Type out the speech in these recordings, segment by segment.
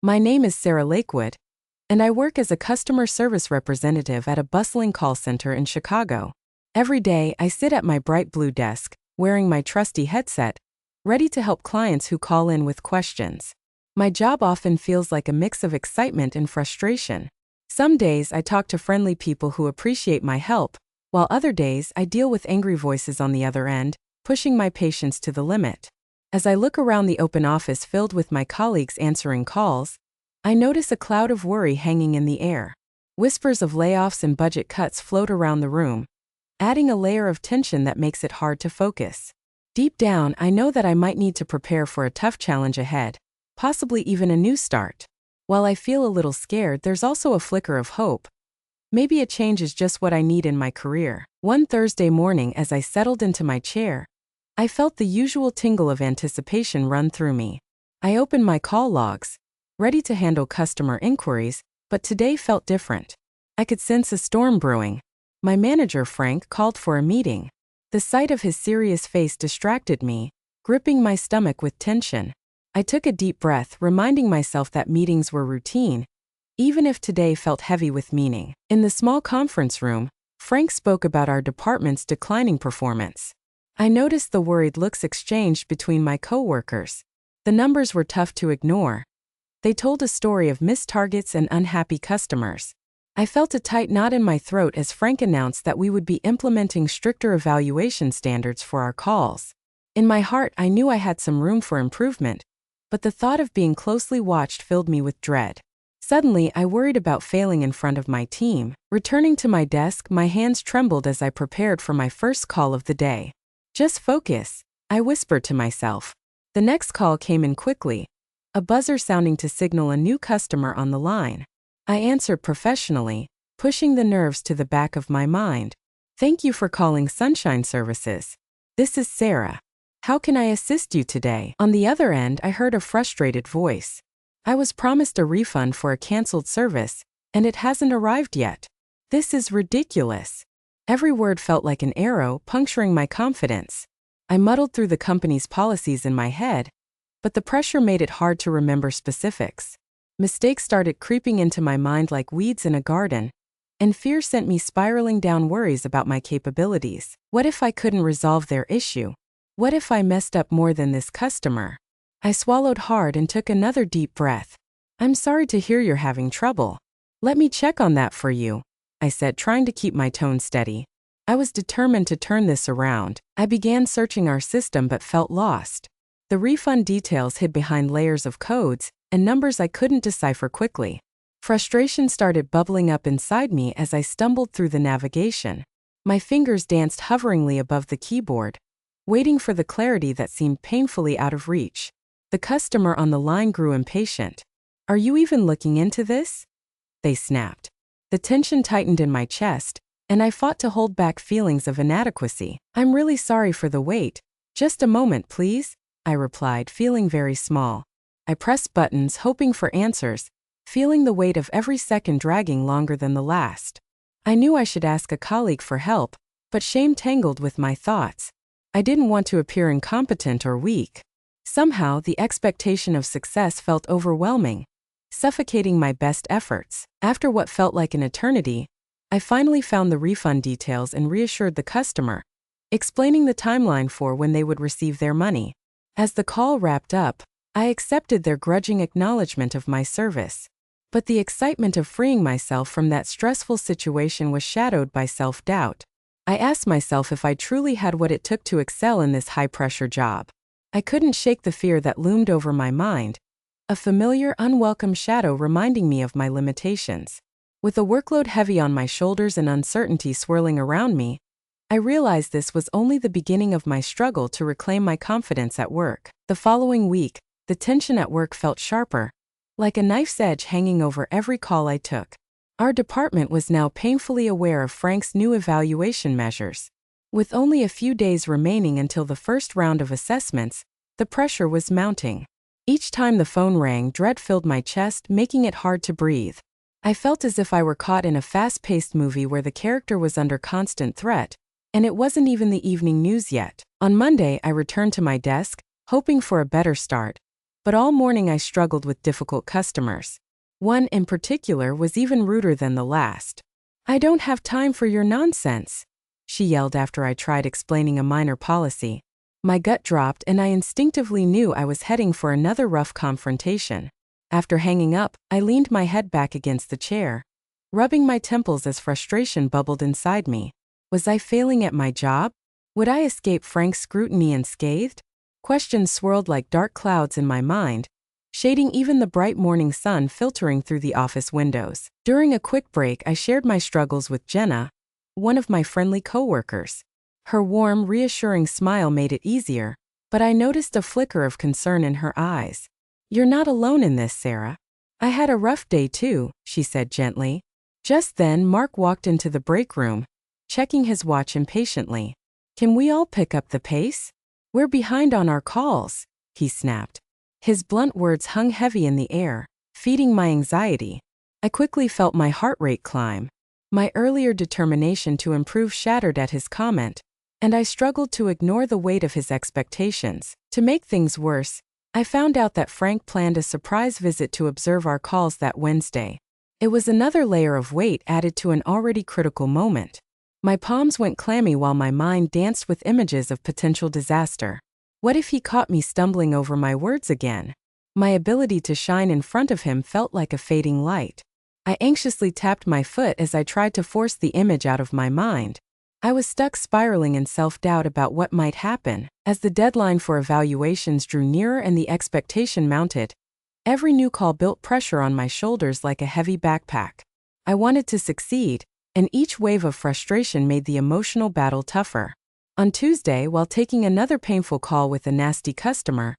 My name is Sarah Lakewood, and I work as a customer service representative at a bustling call center in Chicago. Every day, I sit at my bright blue desk, wearing my trusty headset, ready to help clients who call in with questions. My job often feels like a mix of excitement and frustration. Some days I talk to friendly people who appreciate my help, while other days I deal with angry voices on the other end, pushing my patience to the limit. As I look around the open office filled with my colleagues answering calls, I notice a cloud of worry hanging in the air. Whispers of layoffs and budget cuts float around the room, adding a layer of tension that makes it hard to focus. Deep down, I know that I might need to prepare for a tough challenge ahead, possibly even a new start. While I feel a little scared, there's also a flicker of hope. Maybe a change is just what I need in my career. One Thursday morning, as I settled into my chair, I felt the usual tingle of anticipation run through me. I opened my call logs, ready to handle customer inquiries, but today felt different. I could sense a storm brewing. My manager, Frank, called for a meeting. The sight of his serious face distracted me, gripping my stomach with tension. I took a deep breath, reminding myself that meetings were routine, even if today felt heavy with meaning. In the small conference room, Frank spoke about our department's declining performance. I noticed the worried looks exchanged between my coworkers. The numbers were tough to ignore. They told a story of missed targets and unhappy customers. I felt a tight knot in my throat as Frank announced that we would be implementing stricter evaluation standards for our calls. In my heart, I knew I had some room for improvement, but the thought of being closely watched filled me with dread. Suddenly, I worried about failing in front of my team. Returning to my desk, my hands trembled as I prepared for my first call of the day. Just focus, I whispered to myself. The next call came in quickly, a buzzer sounding to signal a new customer on the line. I answered professionally, pushing the nerves to the back of my mind. Thank you for calling Sunshine Services. This is Sarah. How can I assist you today? On the other end, I heard a frustrated voice. I was promised a refund for a canceled service, and it hasn't arrived yet. This is ridiculous. Every word felt like an arrow, puncturing my confidence. I muddled through the company's policies in my head, but the pressure made it hard to remember specifics. Mistakes started creeping into my mind like weeds in a garden, and fear sent me spiraling down worries about my capabilities. What if I couldn't resolve their issue? What if I messed up more than this customer? I swallowed hard and took another deep breath. I'm sorry to hear you're having trouble. Let me check on that for you, I said, trying to keep my tone steady. I was determined to turn this around. I began searching our system but felt lost. The refund details hid behind layers of codes and numbers I couldn't decipher quickly. Frustration started bubbling up inside me as I stumbled through the navigation. My fingers danced hoveringly above the keyboard, waiting for the clarity that seemed painfully out of reach. The customer on the line grew impatient. Are you even looking into this? They snapped. The tension tightened in my chest, and I fought to hold back feelings of inadequacy. I'm really sorry for the wait. Just a moment, please, I replied, feeling very small. I pressed buttons, hoping for answers, feeling the weight of every second dragging longer than the last. I knew I should ask a colleague for help, but shame tangled with my thoughts. I didn't want to appear incompetent or weak. Somehow, the expectation of success felt overwhelming, suffocating my best efforts. After what felt like an eternity, I finally found the refund details and reassured the customer, explaining the timeline for when they would receive their money. As the call wrapped up, I accepted their grudging acknowledgement of my service. But the excitement of freeing myself from that stressful situation was shadowed by self-doubt. I asked myself if I truly had what it took to excel in this high-pressure job. I couldn't shake the fear that loomed over my mind, a familiar, unwelcome shadow reminding me of my limitations. With a workload heavy on my shoulders and uncertainty swirling around me, I realized this was only the beginning of my struggle to reclaim my confidence at work. The following week, the tension at work felt sharper, like a knife's edge hanging over every call I took. Our department was now painfully aware of Frank's new evaluation measures. With only a few days remaining until the first round of assessments, the pressure was mounting. Each time the phone rang, dread filled my chest, making it hard to breathe. I felt as if I were caught in a fast-paced movie where the character was under constant threat, and it wasn't even the evening news yet. On Monday, I returned to my desk, hoping for a better start, But all morning I struggled with difficult customers. One in particular was even ruder than the last. "I don't have time for your nonsense," she yelled after I tried explaining a minor policy. My gut dropped and I instinctively knew I was heading for another rough confrontation. After hanging up, I leaned my head back against the chair, rubbing my temples as frustration bubbled inside me. Was I failing at my job? Would I escape Frank's scrutiny unscathed? Questions swirled like dark clouds in my mind, shading even the bright morning sun filtering through the office windows. During a quick break, I shared my struggles with Jenna, one of my friendly coworkers. Her warm, reassuring smile made it easier, but I noticed a flicker of concern in her eyes. "You're not alone in this, Sarah. I had a rough day too," she said gently. Just then, Mark walked into the break room, checking his watch impatiently. "Can we all pick up the pace? We're behind on our calls," he snapped. His blunt words hung heavy in the air, feeding my anxiety. I quickly felt my heart rate climb. My earlier determination to improve shattered at his comment, and I struggled to ignore the weight of his expectations. To make things worse, I found out that Frank planned a surprise visit to observe our calls that Wednesday. It was another layer of weight added to an already critical moment. My palms went clammy while my mind danced with images of potential disaster. What if he caught me stumbling over my words again? My ability to shine in front of him felt like a fading light. I anxiously tapped my foot as I tried to force the image out of my mind. I was stuck spiraling in self-doubt about what might happen. As the deadline for evaluations drew nearer and the expectation mounted, every new call built pressure on my shoulders like a heavy backpack. I wanted to succeed, and each wave of frustration made the emotional battle tougher. On Tuesday, while taking another painful call with a nasty customer,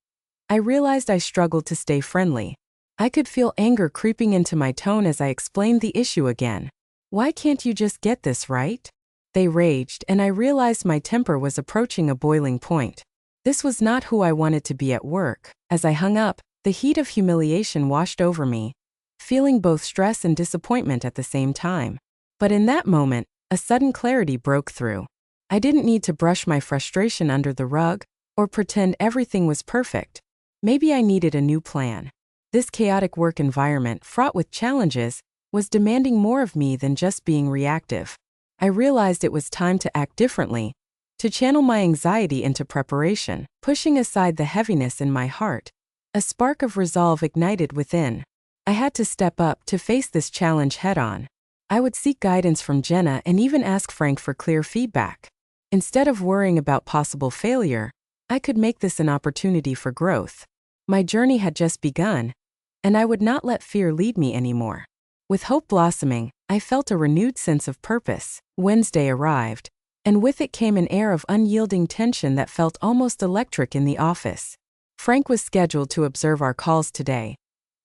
I realized I struggled to stay friendly. I could feel anger creeping into my tone as I explained the issue again. "Why can't you just get this right?" They raged, and I realized my temper was approaching a boiling point. This was not who I wanted to be at work. As I hung up, the heat of humiliation washed over me, feeling both stress and disappointment at the same time. But in that moment, a sudden clarity broke through. I didn't need to brush my frustration under the rug or pretend everything was perfect. Maybe I needed a new plan. This chaotic work environment, fraught with challenges, was demanding more of me than just being reactive. I realized it was time to act differently, to channel my anxiety into preparation. Pushing aside the heaviness in my heart, a spark of resolve ignited within. I had to step up to face this challenge head-on. I would seek guidance from Jenna and even ask Frank for clear feedback. Instead of worrying about possible failure, I could make this an opportunity for growth. My journey had just begun, and I would not let fear lead me anymore. With hope blossoming, I felt a renewed sense of purpose. Wednesday arrived, and with it came an air of unyielding tension that felt almost electric in the office. Frank was scheduled to observe our calls today,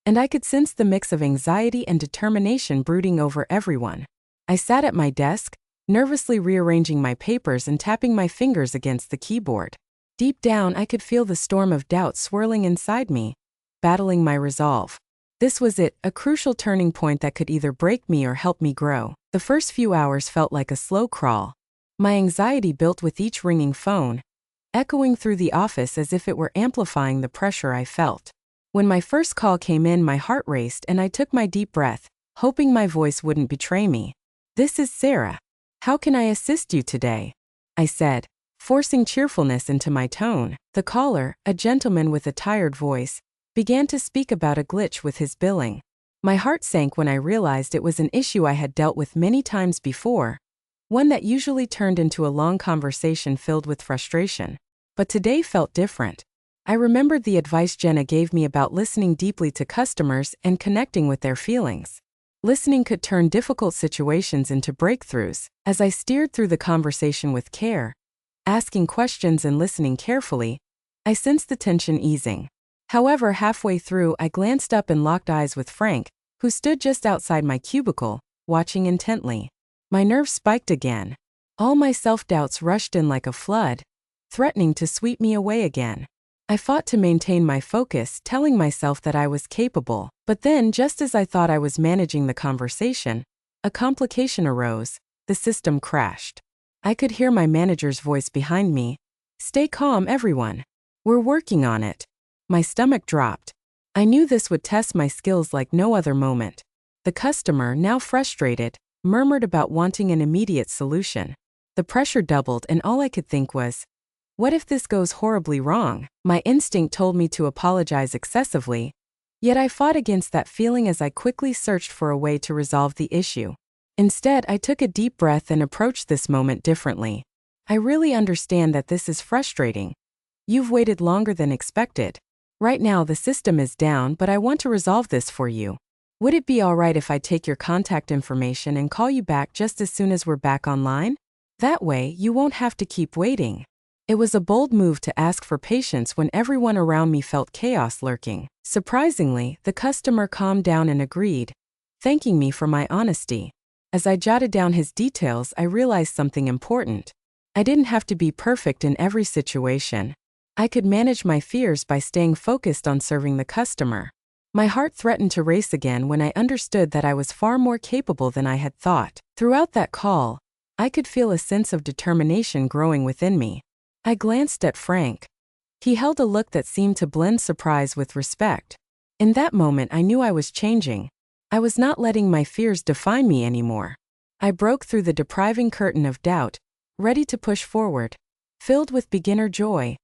and I could sense the mix of anxiety and determination brooding over everyone. I sat at my desk, nervously rearranging my papers and tapping my fingers against the keyboard. Deep down, I could feel the storm of doubt swirling inside me, battling my resolve. This was it, a crucial turning point that could either break me or help me grow. The first few hours felt like a slow crawl. My anxiety built with each ringing phone, echoing through the office as if it were amplifying the pressure I felt. When my first call came in, my heart raced and I took my deep breath, hoping my voice wouldn't betray me. "This is Sarah. How can I assist you today?" I said, forcing cheerfulness into my tone. The caller, a gentleman with a tired voice, began to speak about a glitch with his billing. My heart sank when I realized it was an issue I had dealt with many times before, one that usually turned into a long conversation filled with frustration. But today felt different. I remembered the advice Jenna gave me about listening deeply to customers and connecting with their feelings. Listening could turn difficult situations into breakthroughs. As I steered through the conversation with care, asking questions and listening carefully, I sensed the tension easing. However, halfway through, I glanced up and locked eyes with Frank, who stood just outside my cubicle, watching intently. My nerves spiked again. All my self-doubts rushed in like a flood, threatening to sweep me away again. I fought to maintain my focus, telling myself that I was capable. But then, just as I thought I was managing the conversation, a complication arose. The system crashed. I could hear my manager's voice behind me. "Stay calm, everyone. We're working on it." My stomach dropped. I knew this would test my skills like no other moment. The customer, now frustrated, murmured about wanting an immediate solution. The pressure doubled and all I could think was, what if this goes horribly wrong? My instinct told me to apologize excessively, yet I fought against that feeling as I quickly searched for a way to resolve the issue. Instead, I took a deep breath and approached this moment differently. I really understand that this is frustrating. You've waited longer than expected. Right now the system is down, but I want to resolve this for you. Would it be alright if I take your contact information and call you back just as soon as we're back online? That way, you won't have to keep waiting. It was a bold move to ask for patience when everyone around me felt chaos lurking. Surprisingly, the customer calmed down and agreed, thanking me for my honesty. As I jotted down his details, I realized something important. I didn't have to be perfect in every situation. I could manage my fears by staying focused on serving the customer. My heart threatened to race again when I understood that I was far more capable than I had thought. Throughout that call, I could feel a sense of determination growing within me. I glanced at Frank. He held a look that seemed to blend surprise with respect. In that moment, I knew I was changing. I was not letting my fears define me anymore. I broke through the depriving curtain of doubt, ready to push forward, filled with beginner joy,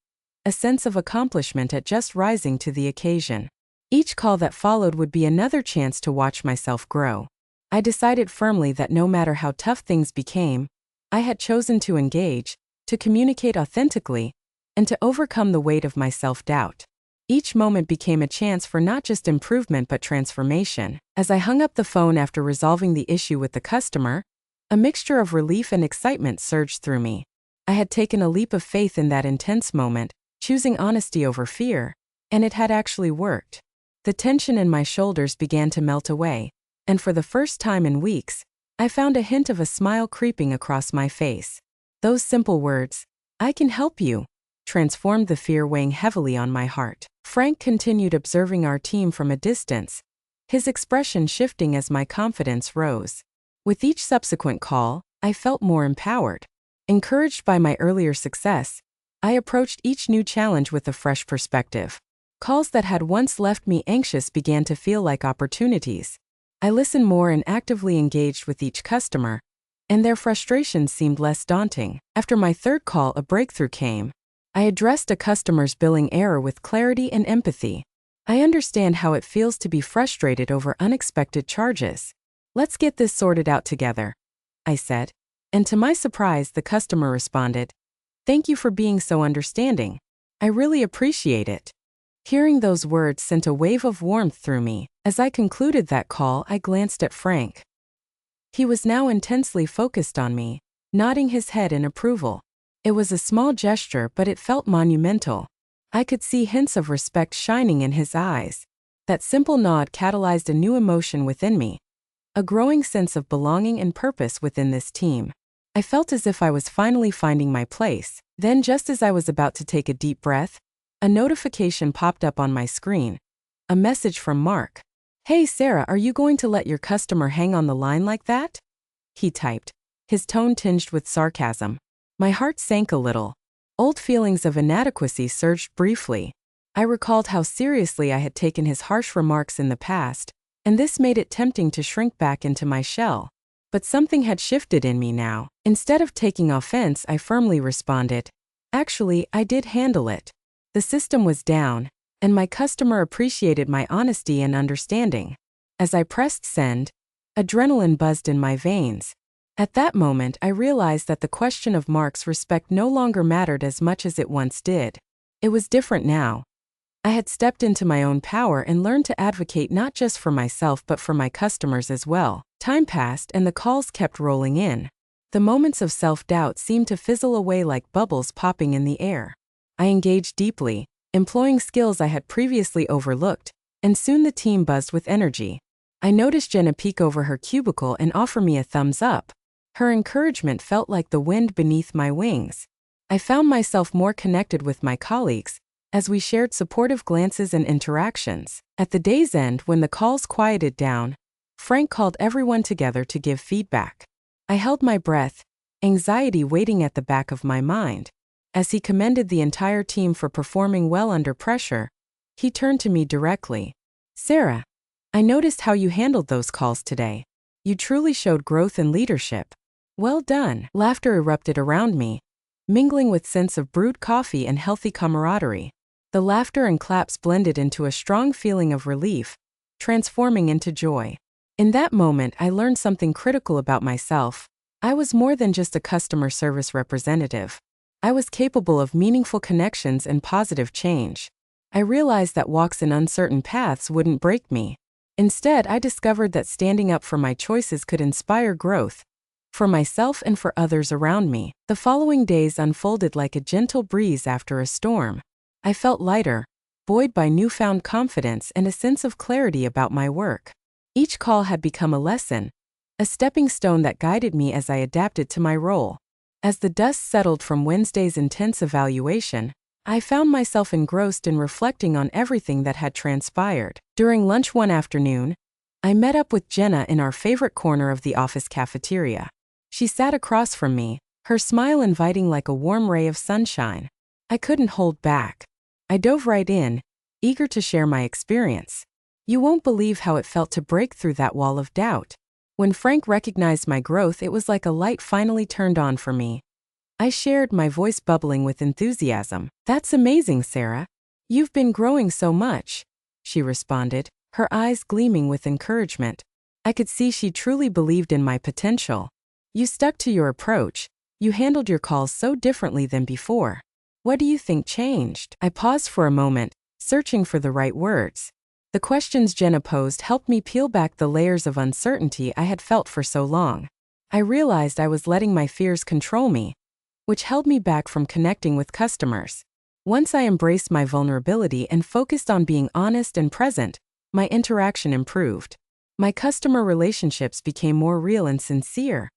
a sense of accomplishment at just rising to the occasion. Each call that followed would be another chance to watch myself grow. I decided firmly that no matter how tough things became, I had chosen to engage, to communicate authentically, and to overcome the weight of my self-doubt. Each moment became a chance for not just improvement but transformation. As I hung up the phone after resolving the issue with the customer, a mixture of relief and excitement surged through me. I had taken a leap of faith in that intense moment, choosing honesty over fear, and it had actually worked. The tension in my shoulders began to melt away, and for the first time in weeks, I found a hint of a smile creeping across my face. Those simple words, "I can help you," transformed the fear weighing heavily on my heart. Frank continued observing our team from a distance, his expression shifting as my confidence rose. With each subsequent call, I felt more empowered. Encouraged by my earlier success, I approached each new challenge with a fresh perspective. Calls that had once left me anxious began to feel like opportunities. I listened more and actively engaged with each customer, and their frustrations seemed less daunting. After my third call, a breakthrough came. I addressed a customer's billing error with clarity and empathy. I understand how it feels to be frustrated over unexpected charges. Let's get this sorted out together, I said. And to my surprise, the customer responded, "Thank you for being so understanding. I really appreciate it." Hearing those words sent a wave of warmth through me. As I concluded that call, I glanced at Frank. He was now intensely focused on me, nodding his head in approval. It was a small gesture, but it felt monumental. I could see hints of respect shining in his eyes. That simple nod catalyzed a new emotion within me, a growing sense of belonging and purpose within this team. I felt as if I was finally finding my place. Then, just as I was about to take a deep breath, a notification popped up on my screen. A message from Mark. "Hey Sarah, are you going to let your customer hang on the line like that?" He typed, his tone tinged with sarcasm. My heart sank a little. Old feelings of inadequacy surged briefly. I recalled how seriously I had taken his harsh remarks in the past, and this made it tempting to shrink back into my shell. But something had shifted in me now. Instead of taking offense, I firmly responded, "Actually, I did handle it. The system was down, and my customer appreciated my honesty and understanding." As I pressed send, adrenaline buzzed in my veins. At that moment, I realized that the question of Mark's respect no longer mattered as much as it once did. It was different now. I had stepped into my own power and learned to advocate not just for myself but for my customers as well. Time passed and the calls kept rolling in. The moments of self-doubt seemed to fizzle away like bubbles popping in the air. I engaged deeply, employing skills I had previously overlooked, and soon the team buzzed with energy. I noticed Jenna peek over her cubicle and offer me a thumbs up. Her encouragement felt like the wind beneath my wings. I found myself more connected with my colleagues, as we shared supportive glances and interactions. At the day's end, when the calls quieted down, Frank called everyone together to give feedback. I held my breath, anxiety waiting at the back of my mind. As he commended the entire team for performing well under pressure, He turned to me directly. Sarah, I noticed how you handled those calls today. You truly showed growth and leadership. Well done. Laughter erupted around me, mingling with scents of brewed coffee and healthy camaraderie. The laughter and claps blended into a strong feeling of relief, transforming into joy. In that moment, I learned something critical about myself. I was more than just a customer service representative. I was capable of meaningful connections and positive change. I realized that walks in uncertain paths wouldn't break me. Instead, I discovered that standing up for my choices could inspire growth, for myself and for others around me. The following days unfolded like a gentle breeze after a storm. I felt lighter, buoyed by newfound confidence and a sense of clarity about my work. Each call had become a lesson, a stepping stone that guided me as I adapted to my role. As the dust settled from Wednesday's intense evaluation, I found myself engrossed in reflecting on everything that had transpired. During lunch one afternoon, I met up with Jenna in our favorite corner of the office cafeteria. She sat across from me, her smile inviting like a warm ray of sunshine. I couldn't hold back. I dove right in, eager to share my experience. You won't believe how it felt to break through that wall of doubt. When Frank recognized my growth, it was like a light finally turned on for me. I shared, my voice bubbling with enthusiasm. That's amazing, Sarah. You've been growing so much, she responded, her eyes gleaming with encouragement. I could see she truly believed in my potential. You stuck to your approach. You handled your calls so differently than before. What do you think changed? I paused for a moment, searching for the right words. The questions Jenna posed helped me peel back the layers of uncertainty I had felt for so long. I realized I was letting my fears control me, which held me back from connecting with customers. Once I embraced my vulnerability and focused on being honest and present, my interaction improved. My customer relationships became more real and sincere.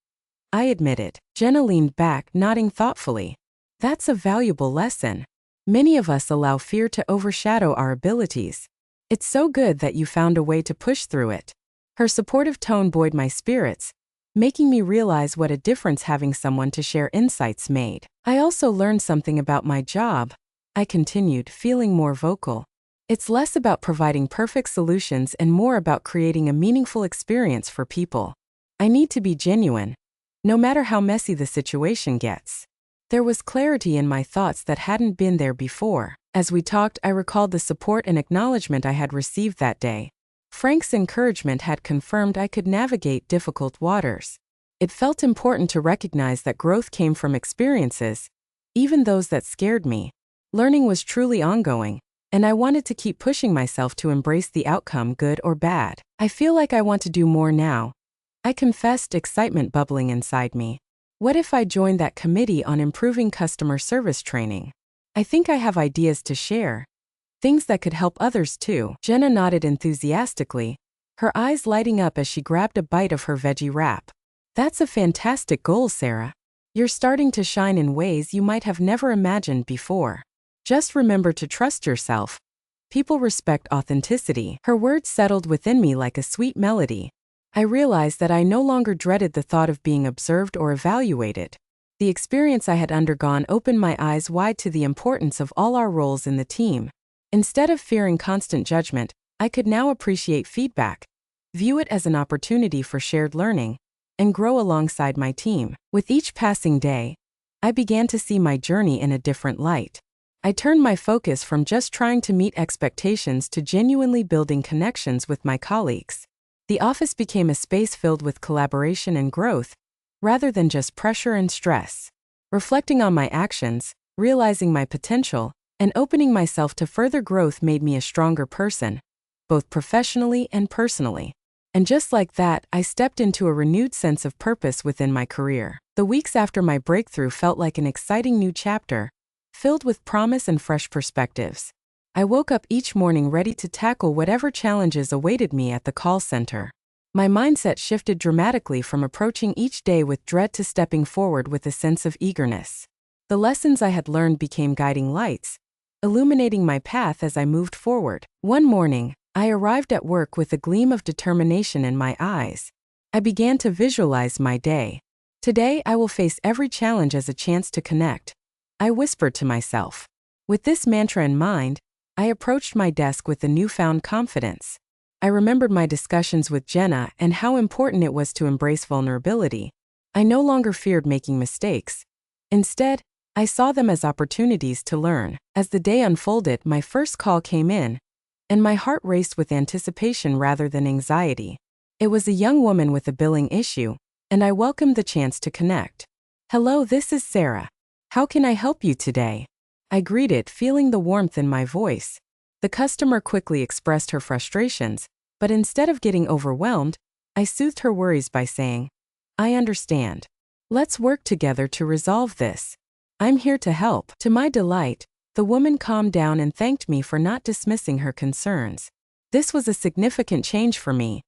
I admitted. Jenna leaned back, nodding thoughtfully. That's a valuable lesson. Many of us allow fear to overshadow our abilities. It's so good that you found a way to push through it. Her supportive tone buoyed my spirits, making me realize what a difference having someone to share insights made. I also learned something about my job. I continued, feeling more vocal. It's less about providing perfect solutions and more about creating a meaningful experience for people. I need to be genuine, no matter how messy the situation gets. There was clarity in my thoughts that hadn't been there before. As we talked, I recalled the support and acknowledgement I had received that day. Frank's encouragement had confirmed I could navigate difficult waters. It felt important to recognize that growth came from experiences, even those that scared me. Learning was truly ongoing, and I wanted to keep pushing myself to embrace the outcome, good or bad. I feel like I want to do more now, I confessed, excitement bubbling inside me. What if I joined that committee on improving customer service training? I think I have ideas to share. Things that could help others too. Jenna nodded enthusiastically, her eyes lighting up as she grabbed a bite of her veggie wrap. That's a fantastic goal, Sarah. You're starting to shine in ways you might have never imagined before. Just remember to trust yourself. People respect authenticity. Her words settled within me like a sweet melody. I realized that I no longer dreaded the thought of being observed or evaluated. The experience I had undergone opened my eyes wide to the importance of all our roles in the team. Instead of fearing constant judgment, I could now appreciate feedback, view it as an opportunity for shared learning, and grow alongside my team. With each passing day, I began to see my journey in a different light. I turned my focus from just trying to meet expectations to genuinely building connections with my colleagues. The office became a space filled with collaboration and growth, rather than just pressure and stress. Reflecting on my actions, realizing my potential, and opening myself to further growth made me a stronger person, both professionally and personally. And just like that, I stepped into a renewed sense of purpose within my career. The weeks after my breakthrough felt like an exciting new chapter, filled with promise and fresh perspectives. I woke up each morning ready to tackle whatever challenges awaited me at the call center. My mindset shifted dramatically from approaching each day with dread to stepping forward with a sense of eagerness. The lessons I had learned became guiding lights, illuminating my path as I moved forward. One morning, I arrived at work with a gleam of determination in my eyes. I began to visualize my day. Today, I will face every challenge as a chance to connect, I whispered to myself. With this mantra in mind, I approached my desk with a newfound confidence. I remembered my discussions with Jenna and how important it was to embrace vulnerability. I no longer feared making mistakes. Instead, I saw them as opportunities to learn. As the day unfolded, my first call came in, and my heart raced with anticipation rather than anxiety. It was a young woman with a billing issue, and I welcomed the chance to connect. "Hello, this is Sarah. How can I help you today?" I greeted, feeling the warmth in my voice. The customer quickly expressed her frustrations, but instead of getting overwhelmed, I soothed her worries by saying, "I understand. Let's work together to resolve this. I'm here to help." To my delight, the woman calmed down and thanked me for not dismissing her concerns. This was a significant change for me.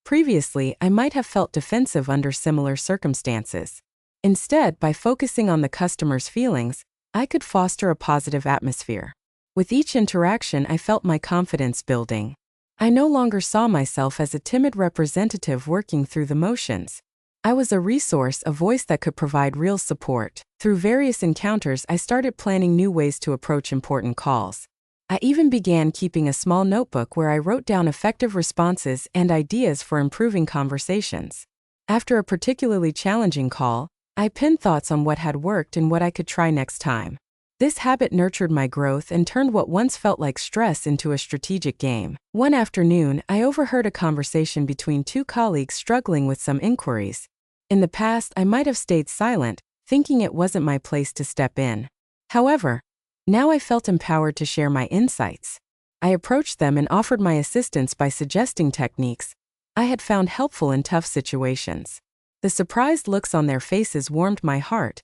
Previously, I might have felt defensive under similar circumstances. Instead, by focusing on the customer's feelings, I could foster a positive atmosphere. With each interaction, I felt my confidence building. I no longer saw myself as a timid representative working through the motions. I was a resource, a voice that could provide real support. Through various encounters, I started planning new ways to approach important calls. I even began keeping a small notebook where I wrote down effective responses and ideas for improving conversations. After a particularly challenging call, I pinned thoughts on what had worked and what I could try next time. This habit nurtured my growth and turned what once felt like stress into a strategic game. One afternoon, I overheard a conversation between two colleagues struggling with some inquiries. In the past, I might have stayed silent, thinking it wasn't my place to step in. However, now I felt empowered to share my insights. I approached them and offered my assistance by suggesting techniques I had found helpful in tough situations. The surprised looks on their faces warmed my heart.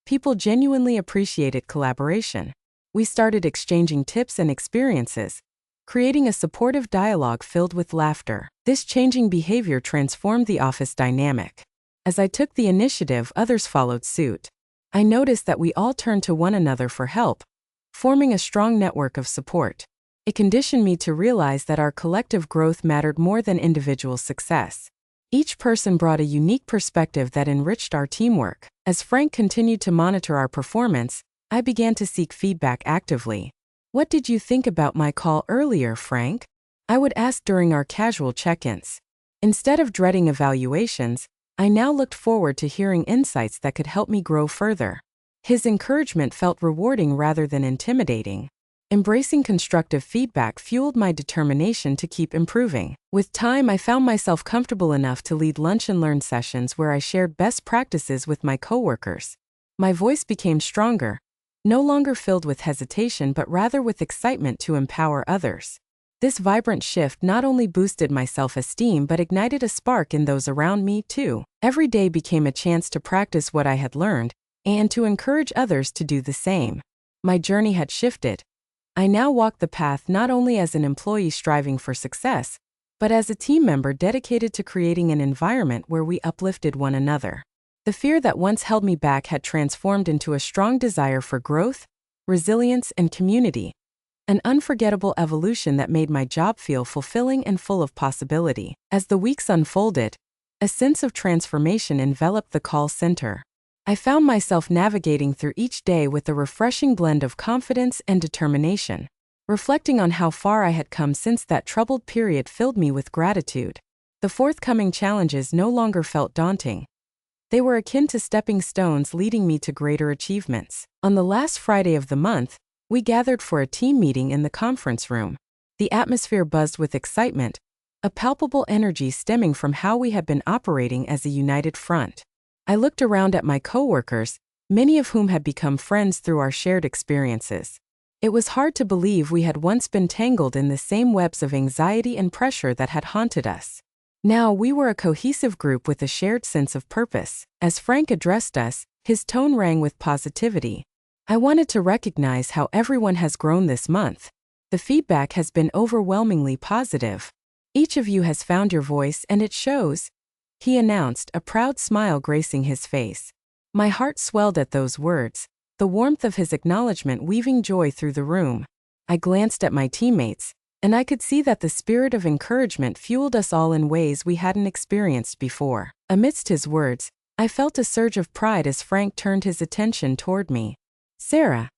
People genuinely appreciated collaboration. We started exchanging tips and experiences, creating a supportive dialogue filled with laughter. This changing behavior transformed the office dynamic. As I took the initiative, others followed suit. I noticed that we all turned to one another for help, forming a strong network of support. It conditioned me to realize that our collective growth mattered more than individual success. Each person brought a unique perspective that enriched our teamwork. As Frank continued to monitor our performance, I began to seek feedback actively. "What did you think about my call earlier, Frank?" I would ask during our casual check-ins. Instead of dreading evaluations, I now looked forward to hearing insights that could help me grow further. His encouragement felt rewarding rather than intimidating. Embracing constructive feedback fueled my determination to keep improving. With time, I found myself comfortable enough to lead lunch and learn sessions where I shared best practices with my coworkers. My voice became stronger, no longer filled with hesitation but rather with excitement to empower others. This vibrant shift not only boosted my self-esteem but ignited a spark in those around me too. Every day became a chance to practice what I had learned and to encourage others to do the same. My journey had shifted. I now walked the path not only as an employee striving for success, but as a team member dedicated to creating an environment where we uplifted one another. The fear that once held me back had transformed into a strong desire for growth, resilience, and community. An unforgettable evolution that made my job feel fulfilling and full of possibility. As the weeks unfolded, a sense of transformation enveloped the call center. I found myself navigating through each day with a refreshing blend of confidence and determination. Reflecting on how far I had come since that troubled period filled me with gratitude. The forthcoming challenges no longer felt daunting. They were akin to stepping stones leading me to greater achievements. On the last Friday of the month, we gathered for a team meeting in the conference room. The atmosphere buzzed with excitement, a palpable energy stemming from how we had been operating as a united front. I looked around at my coworkers, many of whom had become friends through our shared experiences. It was hard to believe we had once been tangled in the same webs of anxiety and pressure that had haunted us. Now we were a cohesive group with a shared sense of purpose. As Frank addressed us, his tone rang with positivity. "I wanted to recognize how everyone has grown this month. The feedback has been overwhelmingly positive. Each of you has found your voice and it shows," he announced, a proud smile gracing his face. My heart swelled at those words, the warmth of his acknowledgement weaving joy through the room. I glanced at my teammates, and I could see that the spirit of encouragement fueled us all in ways we hadn't experienced before. Amidst his words, I felt a surge of pride as Frank turned his attention toward me. "Sarah,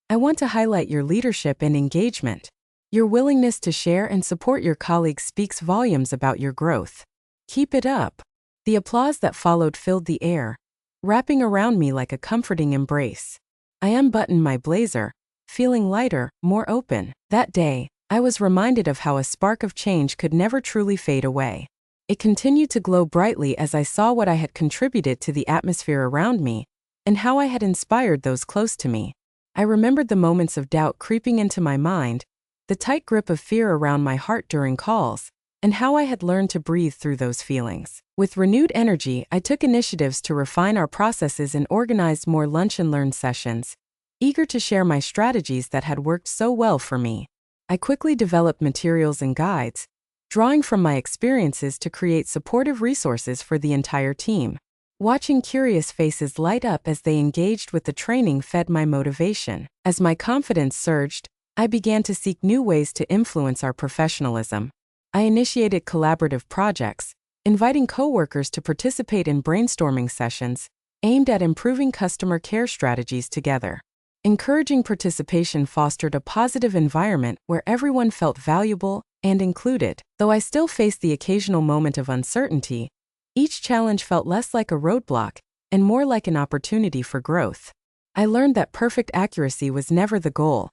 I want to highlight your leadership and engagement. Your willingness to share and support your colleagues speaks volumes about your growth. Keep it up. The applause that followed filled the air, wrapping around me like a comforting embrace. I unbuttoned my blazer, feeling lighter, more open. That day, I was reminded of how a spark of change could never truly fade away. It continued to glow brightly as I saw what I had contributed to the atmosphere around me, and how I had inspired those close to me. I remembered the moments of doubt creeping into my mind, the tight grip of fear around my heart during calls, and how I had learned to breathe through those feelings. With renewed energy, I took initiatives to refine our processes and organized more lunch and learn sessions, eager to share my strategies that had worked so well for me. I quickly developed materials and guides, drawing from my experiences to create supportive resources for the entire team. Watching curious faces light up as they engaged with the training fed my motivation. As my confidence surged, I began to seek new ways to influence our professionalism. I initiated collaborative projects, inviting coworkers to participate in brainstorming sessions aimed at improving customer care strategies together. Encouraging participation fostered a positive environment where everyone felt valuable and included. Though I still faced the occasional moment of uncertainty, each challenge felt less like a roadblock and more like an opportunity for growth. I learned that perfect accuracy was never the goal.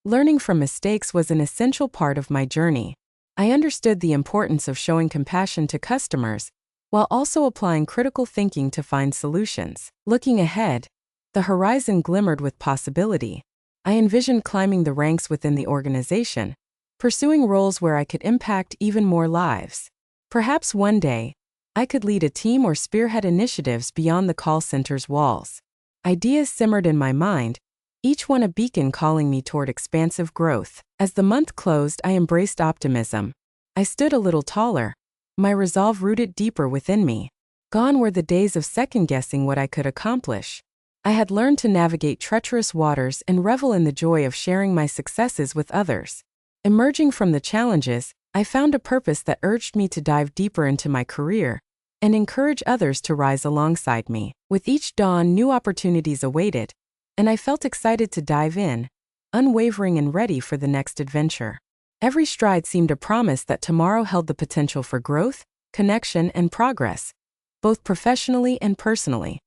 Learning from mistakes was an essential part of my journey. I understood the importance of showing compassion to customers, while also applying critical thinking to find solutions. Looking ahead, the horizon glimmered with possibility. I envisioned climbing the ranks within the organization, pursuing roles where I could impact even more lives. Perhaps one day, I could lead a team or spearhead initiatives beyond the call center's walls. Ideas simmered in my mind, each one a beacon calling me toward expansive growth. As the month closed, I embraced optimism. I stood a little taller, my resolve rooted deeper within me. Gone were the days of second-guessing what I could accomplish. I had learned to navigate treacherous waters and revel in the joy of sharing my successes with others. Emerging from the challenges, I found a purpose that urged me to dive deeper into my career and encourage others to rise alongside me. With each dawn, new opportunities awaited, and I felt excited to dive in, unwavering and ready for the next adventure. Every stride seemed a promise that tomorrow held the potential for growth, connection, and progress, both professionally and personally.